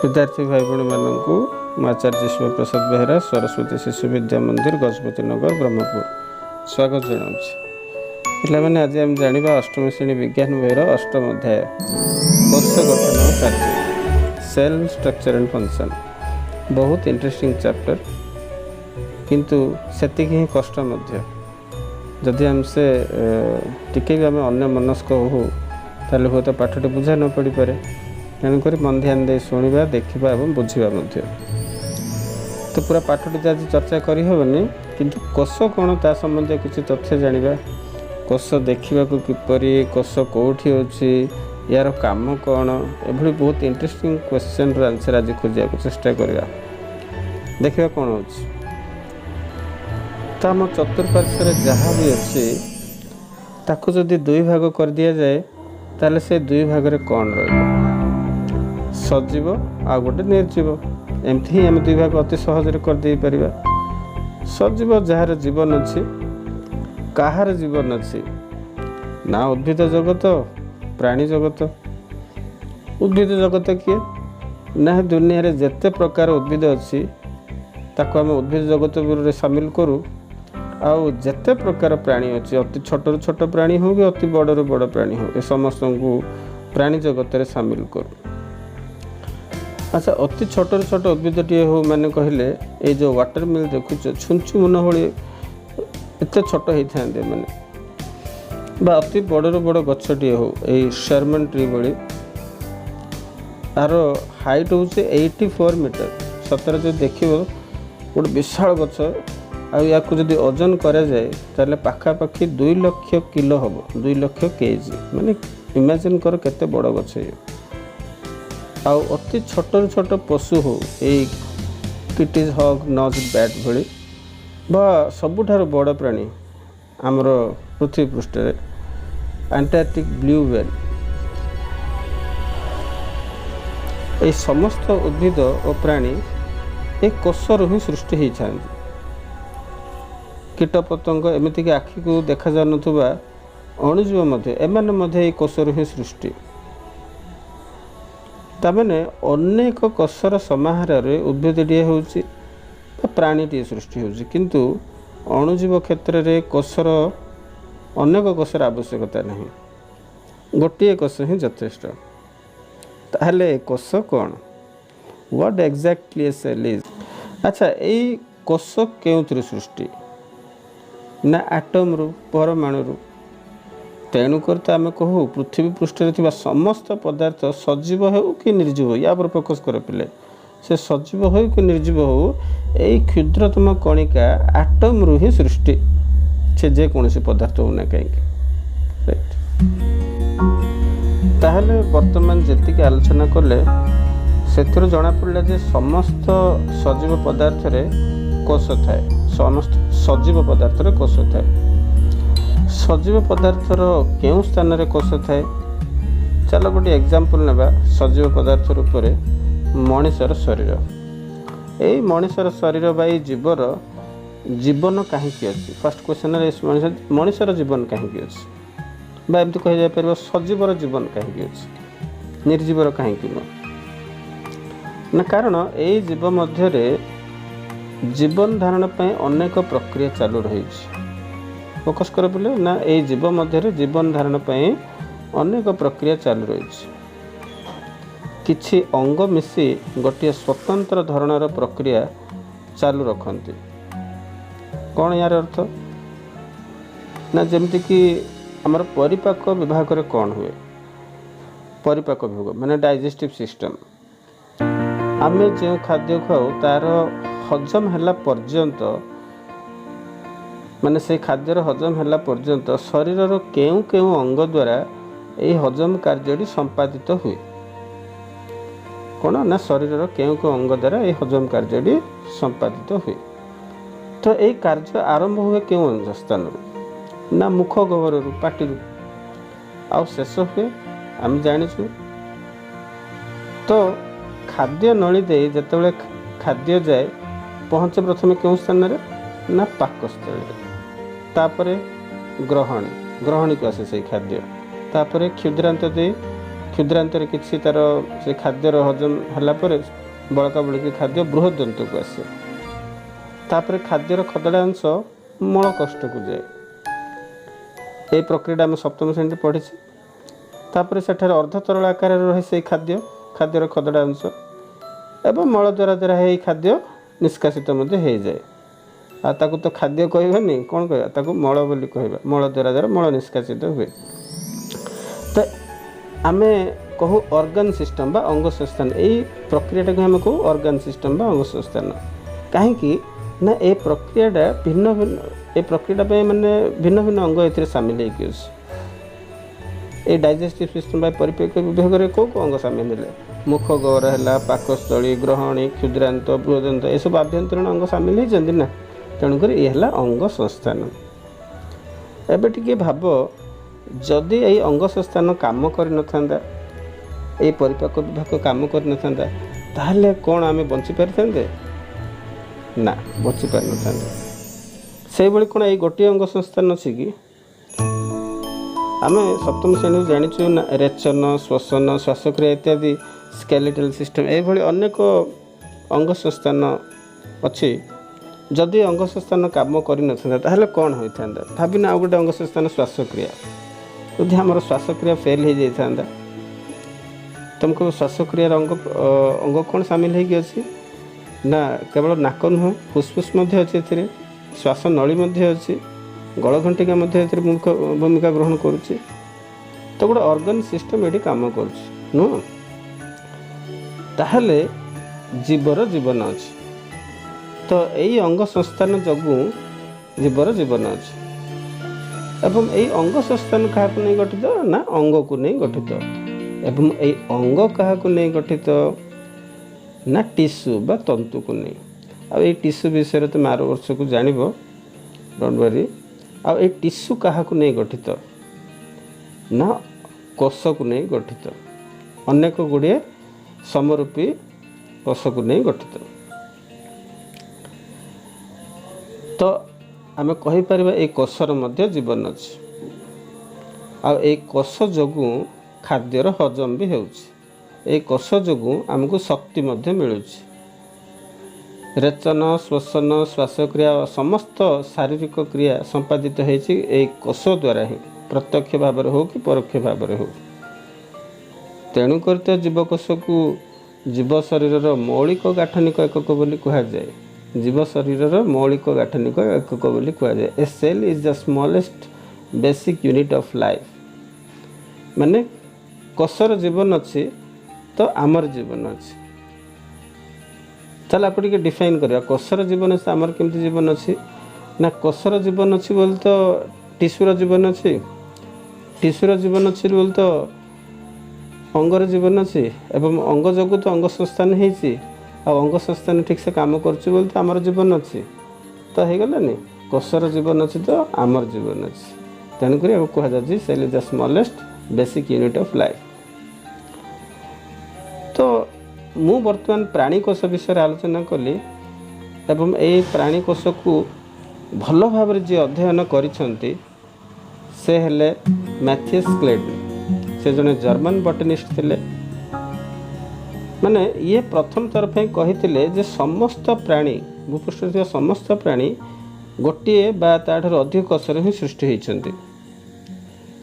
विद्यार्थी भाई भाई मानू आचार्य शिव प्रसाद बेहरा सरस्वती शिशु विद्या मंदिर गजपति नगर ब्रह्मपुर स्वागत जनाऊँ पे आज आम जाना अष्टम श्रेणी विज्ञान बहिर अष्टम अध्याय कोष गठन कार्य सेल स्ट्रक्चर एंड फंक्शन बहुत इंटरेस्टिंग चैप्टर किंतु सेतिक ही कष्ट जदि आम से टिके भी आम अन्य मनस्क हो ताले हुए तो पाठटी बुझा न पड़ पारे तेणुक मन ध्यान दे शुणा देखा और बुझा तो पूरा पाठटी आज चर्चा करहबनी किंतु कोष कौन ता संबंधी किसी तथ्य जाना कोष देखा किपर कोष कौटी अच्छी यार काम कौन एभली बहुत इंटरेस्टिंग क्वेश्चन आंसर आज खोजा चेष्टा करवा देखा कौन हो तो आम चतुर्पार्श्व जहाँ भी अच्छी ताको जदि दुई भाग कर दिया जाए ताले से दुई भाग रे कौन रही सजीव आ गोटे निर्जीव एमती ही आम दुई भाग अति सहज कर दे परिबा सजीव जार जीवन अच्छी कहार जीवन अच्छी ना उद्भिद जगत प्राणी जगत उद्भिद जगत किए ना दुनिया रे जेते प्रकार उद्भिद अच्छी ताको आम उद्भिद जगत में सामिल करूँ आउ जेते प्रकार प्राणी अच्छी अति छोट रु छोट प्राणी हो कि अति बड़ रु बड़ प्राणी हो ए समस्त को प्राणी जगत रे सामिल करूँ। अच्छा अति छोट रु छोट उद्भिद टे हो मैंने कहले ये जो वाटर मिल देखुच छुंचु मन भाई एत छोट होता है मैंने बा अति बड़ रु बड़ गछटे हो ये शर्मन ट्री भली तार हाइट हूँ 84 मीटर सतर जो देख गोटे विशाल गछ या जदि ओजन करा जाए ताले पाखापाखि 2 लाख किलो हम 2 लाख केजी माने इमेजिन कर केते बड़ गछ आउ अति छोट छोट पशु हो किटीज हग नज बैट भली बा सबुठार बड़ प्राणी आमर पृथ्वी पृष्ठ एंटार्क्टिक ब्लू व्हेल ये समस्त उद्भिद और प्राणी एक कोषर ही सृष्टि होता कीट पतंग एमतीक आखि को देखा जा ना अणुजीव एमाने कोषर ही सृष्टि तमें अनेक कोषर समाहार उद्भिदटे हूँ प्राणीटे सृष्टि होची किंतु अणुजीव क्षेत्र में कोषर अनेक कोषर आवश्यकता नहीं गोटे कोष ही यथेष्ट ताहले कोष कौन what exactly a cell is. अच्छा यही कोष क्यों सृष्टि ना एटम रु परमाणु रु तेणुक तो आम कहू पृथ्वी पृष्ठ रे समस्त पदार्थ सजीव हो कि निर्जीव या पर फोकस कर पिले से सजीव हो कि निर्जीव हो यही क्षुद्रतम कणिका एटम रु ही सृष्टि से जेकोसी पदार्थ होना कहीं राइट ताहले वर्तमान जी आलोचना कले से जना पड़ा जे समस्त सजीव पदार्थ रे कोष थाए समस्त सजीव पदार्थ रे कोष थाए सजीव पदार्थर केउं स्थान रे कोष थाए चलो गोटे एग्जांपल नेबा सजीव पदार्थ रूप में मनुष्यर शरीर यही मनुष्यर शरीर बाई जीवर जीवन कहीं अच्छी फर्स्ट क्वेश्चन मनुष्यर जीवन कहीं अच्छी एमती कह जापर सजीवर जीवन कहीं अच्छी निर्जीवर कहीं ना कारण यही जीव मध्य जीवन धारण पर अनेक प्रक्रिया चालू रही फोकस कर बोले ना यही जीव मध्य जीवन धारण पर अनेक प्रक्रिया चालू रही किछि अंग मिसी गोटे स्वतंत्र धरणर प्रक्रिया चालू रखती कौन यार अर्थ ना जमती कि आमर परिपाक विभाग रे कौन हुए परिपाक विभाग माने डाइजेस्टिव सिस्टम आम जो खाद्य खाऊ तार हजम है पर्यंत माने से खाद्यर हजम है पर्यंत शरीर केउ केउ अंग द्वारा यही हजम कार्य संपादित हुए कौन ना शरीर केउ केउ अंग द्वारा यही हजम कार्य संपादित हुए तो यही कार्य आरंभ हुए क्यों स्थान ना मुख गहर पाटी आउ शेष हुए आम जाचु तो खाद्य नली दे जिते खाद्य जाए पहुँचे प्रथम क्यों स्थान रे ना पाकस्थल तापरे ग्रहणी को आसे से खाद्य तापरे क्षुद्रांत दे क्षुद्रांतर किसी तार से खाद्यर हजम होला पर बड़का बड़की खाद्य बृहत जंतु को आसे तापर खाद्यर खदड़ा अंश मल कष्ट को जाए। ये प्रक्रिया आम सप्तम श्रेणी पढ़ी तापर सेठार अर्ध तरल आकार रहे से खाद्य खाद्यर खदड़ा अंश एवं मल द्वारा द्वारा ये खाद्य निष्कासित हो जाए। ताकू तो खाद्य कहबानी कौन कह ताकू मल बोली कहबा मल द्वारा द्वारा मल निष्कासित हुए। तो आम कहू ऑर्गन सिस्टम बा अंग संस्थान यही प्रक्रिया को आम कहू ऑर्गन सिस्टम बा अंग संस्थान कहीं ना ये प्रक्रिया भिन्न भिन्न ये प्रक्रिया माने भिन्न भिन्न अंग ए सामिल हो डाइजेस्टिव सिस्टम परिपेक्ष विभाग में कौ अंग सामिल है मुख गौर है पाकस्थली ग्रहणी क्षुद्रांत बृहदंत ये सब आभ्यंतरीण अंग सामिल होती ना तेणुक ये अंग संस्थान। एबे टिके भाव जदि यही अंग संस्थान काम कर परिपाक विभाग काम कर ताहले कौन आम बंची पारि ना बची पारि से कौन ये गोटे अंग संस्थान अच्छी कि आम सप्तम श्रेणी जाचु ना रेचन श्वसन श्वासक्रिया इत्यादि स्केलेटल सिस्टम ये अनेक अंग संस्थान अच्छी जदि अंग संस्थान काम कर कौन होता भाविना आ गोटे अंग संस्थान श्वासक्रिया यदि आम श्वासक्रिया फेल हो जाता तुमको श्वासक्रिया अंग कौन सामिल होगी ना केवल नाक नुह फुसफुस अच्छे श्वास नली अच्छी गलघंटिका भूमिका ग्रहण करुच्ची तो गोटे ऑर्गन सिस्टम ये काम करुह ताहले जीवर जीवन अच्छी तो यही अंग संस्थान जगू जीवर जीवन अच्छी एवं यही अंग संस्थान क्या नहीं गठित ना अंग को नहीं गठित एवं यही अंग क्या नहीं गठित ना टिश्यू बा तंतु को नहीं आ टिश्यू विषय तुम आर वर्ष को जान डोंट वरी आ टिश्यू क्या नहीं गठित ना कोष को नहीं गठित अनेक गुड़िए समरूपी कोष को नहीं गठित। तो आम कहीपर ये कोषर मध्य जीवन अच्छी आ कोष जोगु खाद्यर हजम भी होची कोष जोगु आमको शक्ति मध्य मिलुची। रेचन श्वसन श्वासक्रिया समस्त शारीरिक क्रिया संपादित होती कोष द्वारा ही प्रत्यक्ष भाव हो कि परोक्ष भाव हो। तेणुक तो जीवकोश को जीव शरीर मौलिक गाठनिक एकक बोली कहुए जीव शरीर मौलिक गाठनिक एकक बोली कहुए। A cell is the smallest basic unit of life माने कोषर जीवन अच्छी तो आमर जीवन अच्छी। चल आप डिफाइन करिया कोषर जीवन अच्छे आमर केमती जीवन अच्छी ना कोषर जीवन अच्छी बोल तो टिश्यूर जीवन अच्छी टिश्यूर जीवन अच्छी बोल तो अंगर जीवन अच्छी एवं अंग जोगु तो अंग संस्थान होती अंग संस्थान ठीक से काम कर आमर जीवन अच्छी तो हो गलानी कोषर जीवन अच्छी तो आमर जीवन अच्छी तेणुक कहुए cell is the smallest basic unit of life. तो मु वर्तमान प्राणीकोश विषय आलोचना कली एवं ये प्राणीकोश को भल भाव जी अध्ययन करिसेंती से हेले मैथियस क्लेटन से जने जर्मन बटनिस्ट थिले माने ये प्रथम थर पे कहिथिले जे समस्त प्राणी भूपृष्ठ समस्त प्राणी गोटे बा ताठर अधिक कोषर ही सृष्टि होइछन्ति।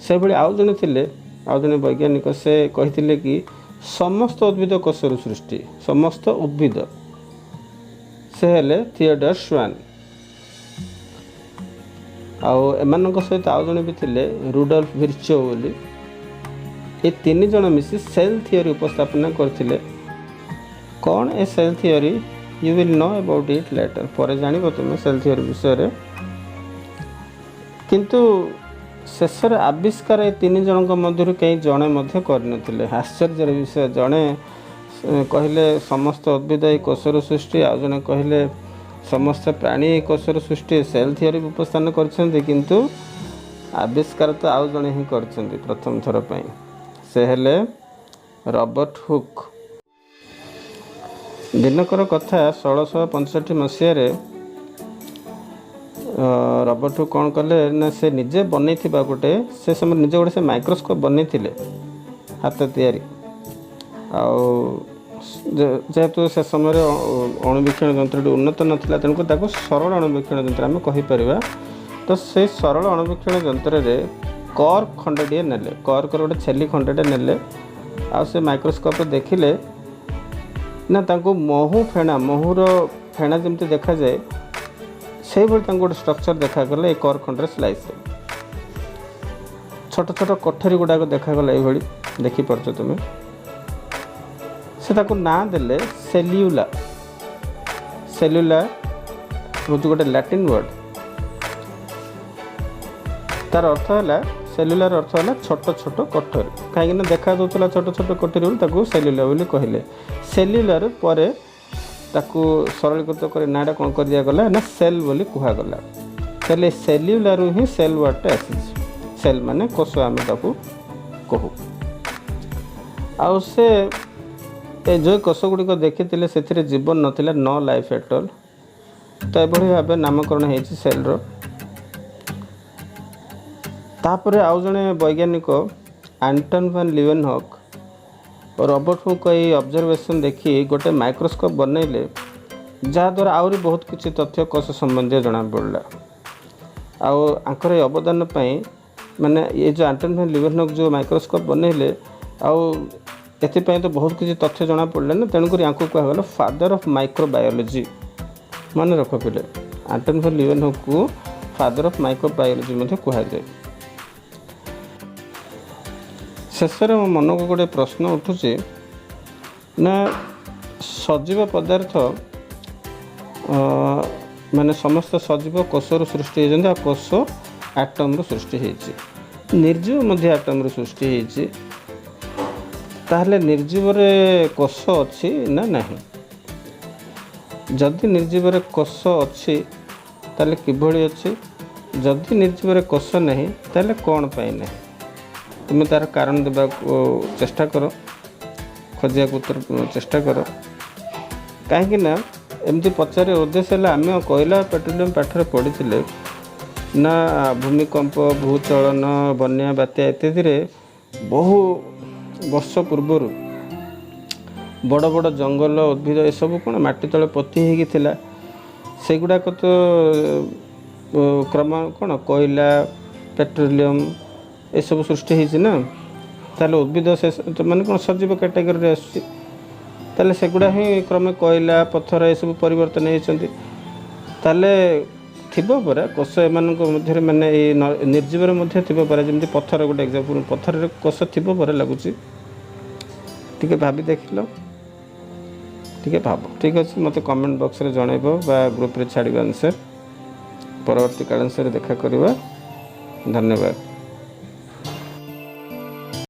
से भली आउ जने थिले आउ जने वैज्ञानिक से कहिथिले कि समस्त उद्भिद कोषर सृष्टि समस्त उद्भिद से हेले थियोडर श्वान आउ एमानक सहित आउ जने भी थिले रुडोल्फ विर्चो बोली ये तीन जन मिसी सेल थियोरी उपस्थापना करथिले। कौन ए cell theory you will know about it later पर जानिबो तुम सेल थियोरी विषय रे किंतु शेषर आविष्कार ये तीन जनक मध्य कहीं जड़े मध्य करनथिले। आश्चर्यर विषय जड़े कहले समस्त उद्भिद कोषर सृष्टि आउ जने कहले समस्त प्राणी कोषर सृष्टि सेल थियोरी उपस्थापन करछन्ति किंतु आविष्कार तो आउ जने ही करछन्ति प्रथम थर पई से हेले रॉबर्ट हुक। दिनकर कथा 1665 मसीह रॉबर्ट हुक कौन कले ना से निजे बन गोटे से समय निजे गोटे से माइक्रोस्कोप बनई हाथ तैयारी जेहेतु से समय अणुवीक्षण यंत्रटी उन्नत नाला तेणुक सरल अणुवीक्षण यंत्र आम कहीपर। तो से सरल अणुवीक्षण यंत्र रे कर्क खंडटे नेले कर्कर गोटे छेली खंडटे नेले आ से माइक्रोस्कोप देखिले ना तांको महू महूर फेणा जमती देखा जाए से गोटे स्ट्रक्चर देखागला ये कर्क खंडर स्लाइस छोट छोट कोठरी गुड़ाक देखागला ये देखिपार तुम्हें से ताको ना देले सेल्युला सेल्युला हूँ गोटे लैटिन वर्ड तार अर्थ है सेल्युलार अर्थ है छोट छोट कोठरी कहीं देखा दूसरा छोट छोट कोठरी ताको सेल्युला बोली कहले सेल्युलार पर ताकू सरलीकृत कर नाटा कौन कर दिया गला ना सेल बोली कहगला तेल सेल्युलार ही सेल वर्डटा आसी सेल माने कोष आम ताकू कहू आउ से जो कोष गुड़िक देखी से जीवन नाला नो लाइफ एट ऑल तो यह भाव नामकरण होती सेल्र तापर आउ जड़े वैज्ञानिक एंटन वैन लीवेनहॉक रॉबर्ट हुक ये ऑब्जर्वेशन देखी गोटे माइक्रोस्कोप बनइले जहाद्वारा आहरी बहुत किसी तथ्य कोष संबंधी जना पड़ा आंकर ये अवदान माने ये जो एंटन वैन लीवेनहॉक जो माइक्रोस्कोप बनइले एपाई तो बहुत किसी तथ्य जना पड़ा ना तेणुक कहगला फादर ऑफ माइक्रोबायोलॉजी मन रख पे एंटन वैन लीवेनहॉक को फादर ऑफ माइक्रोबायोलॉजी कहुए। शेष में मन को गोटे प्रश्न उठुचे ना सजीव पदार्थ माने समस्त सजीव कोषर सृष्टि होती कोष एटम रु सृष्टि होती निर्जीव मध्य एटम रु सृष्टि होती ताहले निर्जीव रे कोष अच्छी ना नहीं जदि निर्जीव रे कोष अच्छी ताले किभली अच्छी जदि निर्जीव रे कोष नहीं ताले कौन पाई नहीं तुम्हें तार कारण देवा चेष्टा कर खोजा उत्तर चेष्टा कर कहीं एमती पचारे उद्देश्य है आम कोयला पेट्रोलियम पाठर पढ़ी ना भूमिकंप भूचलन बन्या बात्या इत्यादि बहु वर्ष पूर्वर बड़ बड़ जंगल उद्भिद ये सब कौन माटी तले पोती होगी सेगुड़ाक तो क्रम कौन कोयला पेट्रोलियम ये सब सृष्टि होती ना ताले उद्भिद से तो माने कौन सजीव कैटेगरी आसुच्ची सेगुड़ा ही क्रमे कोयला पत्थर ये सब परिवर्तन होती थिबो परा कोष एमान मध्य माने निर्जीव थी परा जमी पत्थर गोटे एग्जांपल पत्थर कोष थी परा लगुच टे भाभी देख लो टे भाव ठीक अच्छे मत कमेंट बॉक्स रे जनइब बा ग्रुप रे छाड़ आंसर परवर्ती काल आंसर देखा करवा। धन्यवाद।